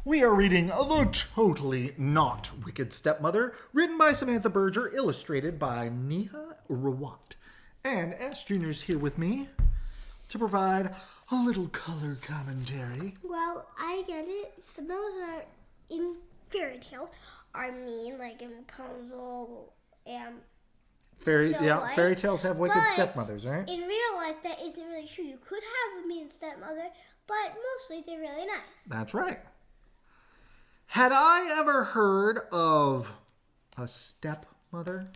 We are reading The Totally Not Wicked Stepmother, written by Samantha Berger, illustrated by Neha Rawat. And S. Jr.'s here with me to provide a little color commentary. Well, I get it. Some of those are in fairy tales are mean, like in Rapunzel and Fairy tales have wicked but stepmothers, right? in real life, that isn't really true. You could have a mean stepmother, but mostly they're really nice. That's right. Had I ever heard of a stepmother?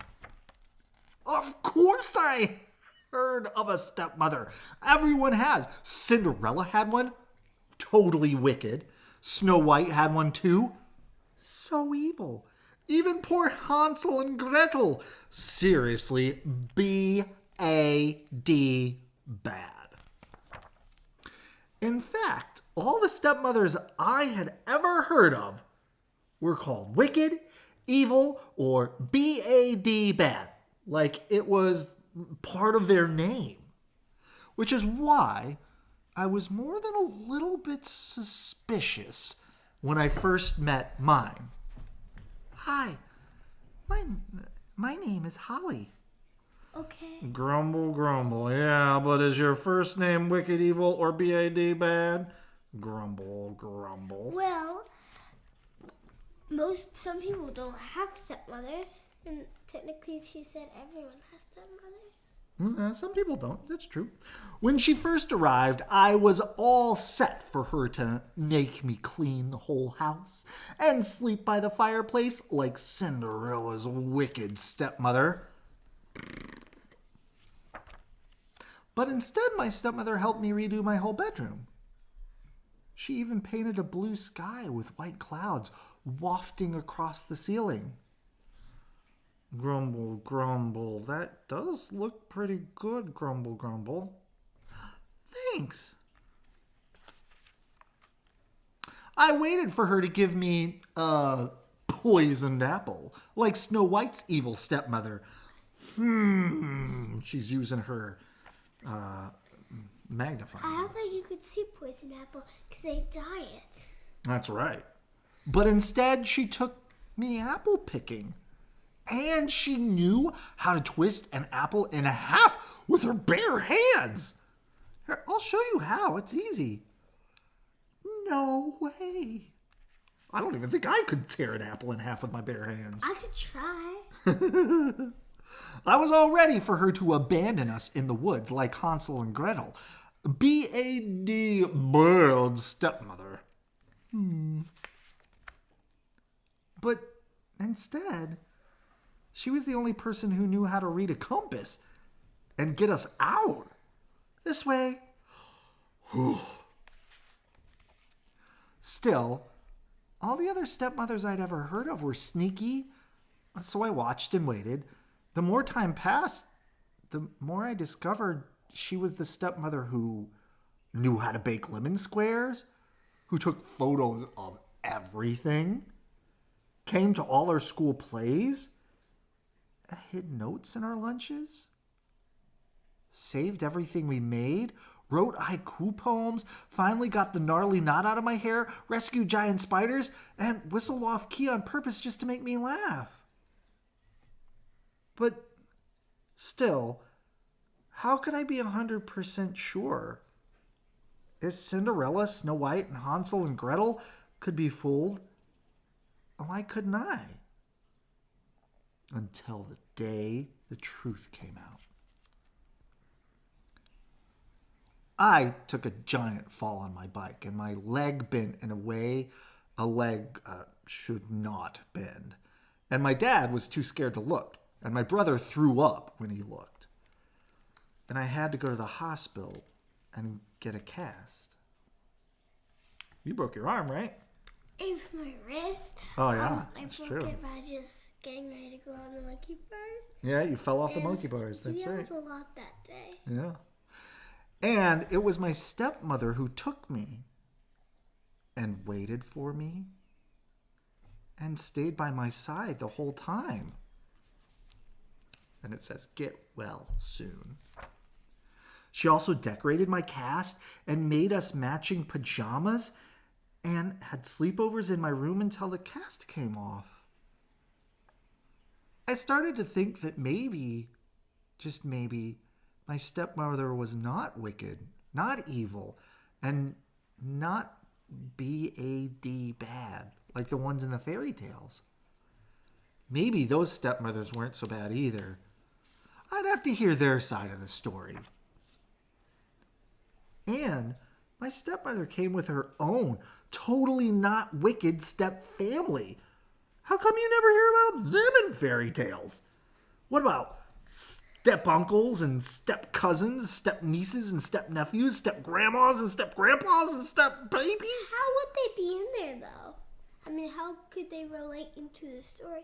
Of course I heard of a stepmother. Everyone has. Cinderella had one. Totally wicked. Snow White had one too. So evil. Even poor Hansel and Gretel. Seriously, B-A-D bad. In fact, all the stepmothers I had ever heard of were called wicked, evil, or B-A-D bad. Like it was part of their name. Which is why I was more than a little bit suspicious when I first met mine. Hi, my name is Holly. Okay. Grumble, grumble. Yeah, but is your first name wicked, evil, or B-A-D bad? Grumble, grumble. Well, some people don't have stepmothers, and technically she said everyone has stepmothers. Some people don't. That's true. When she first arrived, I was all set for her to make me clean the whole house and sleep by the fireplace like Cinderella's wicked stepmother. But instead, my stepmother helped me redo my whole bedroom. She even painted a blue sky with white clouds wafting across the ceiling. Grumble, grumble. That does look pretty good, grumble, grumble. Thanks. I waited for her to give me a poisoned apple, like Snow White's evil stepmother. She's using her magnifying. I don't think you could see poison apple because they dye it. That's right. But instead, she took me apple picking. And she knew how to twist an apple in half with her bare hands. Here, I'll show you how. It's easy. No way. I don't even think I could tear an apple in half with my bare hands. I could try. I was all ready for her to abandon us in the woods like Hansel and Gretel. B-A-D bird stepmother. But instead, she was the only person who knew how to read a compass and get us out. This way. Still, all the other stepmothers I'd ever heard of were sneaky, so I watched and waited. The more time passed, the more I discovered she was the stepmother who knew how to bake lemon squares, who took photos of everything, came to all our school plays, hid notes in our lunches, saved everything we made, wrote haiku poems, finally got the gnarly knot out of my hair, rescued giant spiders, and whistled off key on purpose just to make me laugh. But still, how could I be 100% sure? If Cinderella, Snow White, and Hansel and Gretel could be fooled, why couldn't I? Until the day the truth came out. I took a giant fall on my bike, and my leg bent in a way a leg should not bend. And my dad was too scared to look, and my brother threw up when he looked. And I had to go to the hospital and get a cast. You broke your arm, right? It was my wrist. Oh, yeah, I that's broke true. it by just getting ready to go on the monkey bars. Yeah, you fell off the monkey bars. That's right. Yelled a lot that day. Yeah. And it was my stepmother who took me and waited for me and stayed by my side the whole time. And it says, get well soon. She also decorated my cast and made us matching pajamas and had sleepovers in my room until the cast came off. I started to think that maybe, just maybe, my stepmother was not wicked, not evil, and not BAD bad, like the ones in the fairy tales. Maybe those stepmothers weren't so bad either. I'd have to hear their side of the story. And my stepmother came with her own totally not wicked step-family. How come you never hear about them in fairy tales? What about step-uncles and step-cousins, step-nieces and step-nephews, step-grandmas and step-grandpas and step-babies? How would they be in there, though? I mean, how could they relate into the story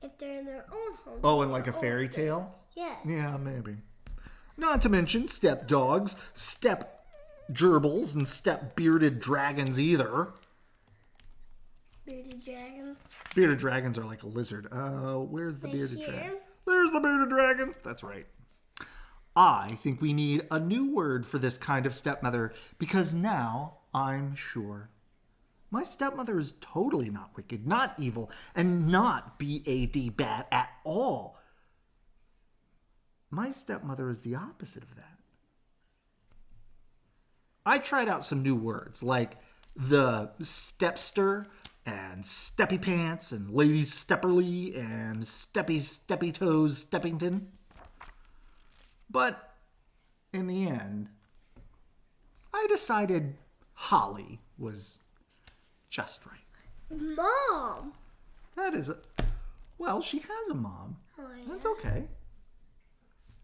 if they're in their own home? Oh, in like a fairy tale? Yeah. Yeah, maybe. Not to mention step-dogs, step-gerbils, and step-bearded dragons either. Bearded dragons. Bearded dragons are like a lizard. Where's the bearded here? dragon? There's the bearded dragon. That's right. I think we need a new word for this kind of stepmother because now I'm sure. My stepmother is totally not wicked, not evil, and not BAD bad at all. My stepmother is the opposite of that. I tried out some new words like the stepster and steppy pants and lady stepperly and steppy toes steppington. But in the end, I decided Holly was just right. Mom! That is well, she has a mom. Oh, yeah. That's okay.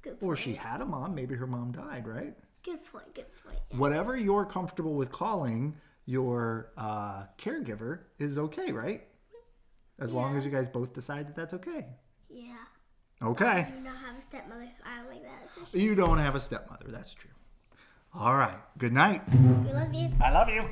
Good point. Or she had a mom. Maybe her mom died, right? Good point, good point. Whatever you're comfortable with calling your caregiver is okay, right? As long as you guys both decide that that's okay. Yeah. Okay. I do not have a stepmother, so I don't make that decision. You don't have a stepmother. That's true. All right. Good night. We love you. I love you.